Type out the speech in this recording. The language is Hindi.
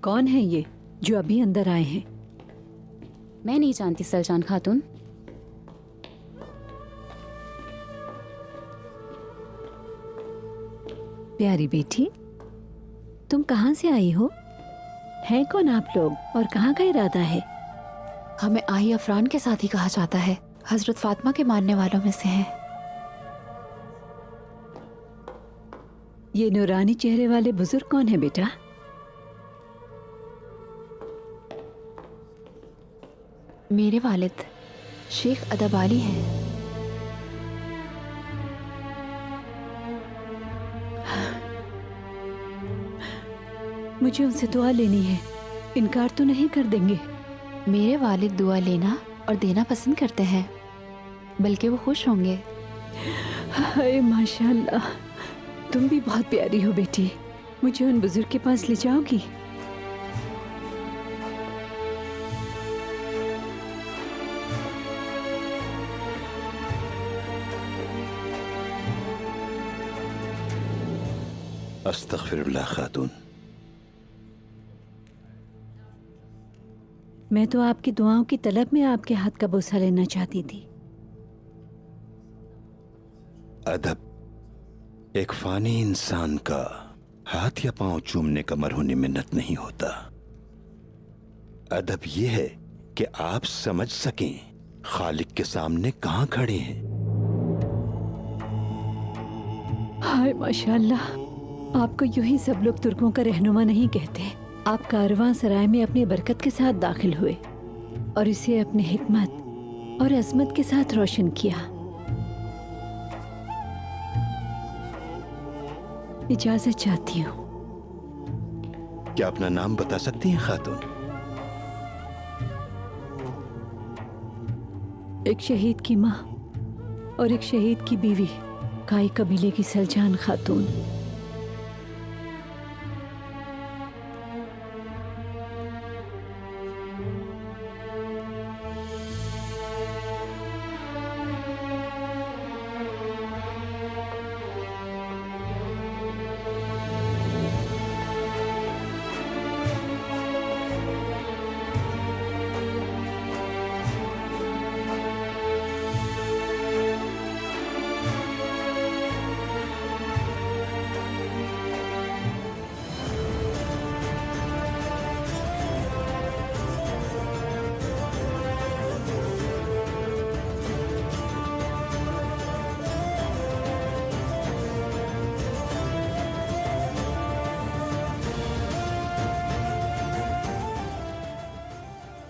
कौन है ये जो अभी अंदर आए हैं? मैं नहीं जानती सलजान खातून। प्यारी बेटी, तुम कहाँ से आई हो? हैं कौन आप लोग और कहाँ का इरादा है? हमें आई अफरान के साथ ही कहा जाता है, हजरत फातिमा के मानने वालों में से हैं। ये नूरानी चेहरे वाले बुजुर्ग कौन है बेटा? मेरे वालिद शेख अदबाली हैं। मुझे उनसे दुआ लेनी है, इनकार तो नहीं कर देंगे? मेरे वालिद दुआ लेना और देना पसंद करते हैं, बल्कि वो खुश होंगे। हाय माशाल्लाह, तुम भी बहुत प्यारी हो बेटी। मुझे उन बुजुर्ग के पास ले जाओगी? अस्तगफिरुल्लाह खातून। मैं तो आपकी दुआओं की तलब में आपके हाथ का बोसा लेना चाहती थी। अदब एक फानी इंसान का हाथ या पांव चूमने का मरहून मिन्नत नहीं होता। अदब यह है कि आप समझ सकें खालिक के सामने कहां खड़े हैं। हाय माशाल्लाह, आपको यूं ही सब लोग तुर्कों का रहनुमा नहीं कहते। आप कारवां सराय में अपनी बरकत के साथ दाखिल हुए और इसे अपने हिकमत और अजमत के साथ रोशन किया। इजाजत चाहती हूँ। क्या अपना नाम बता सकती हैं खातून? एक शहीद की माँ और एक शहीद की बीवी, काई कबीले की सलजान खातून।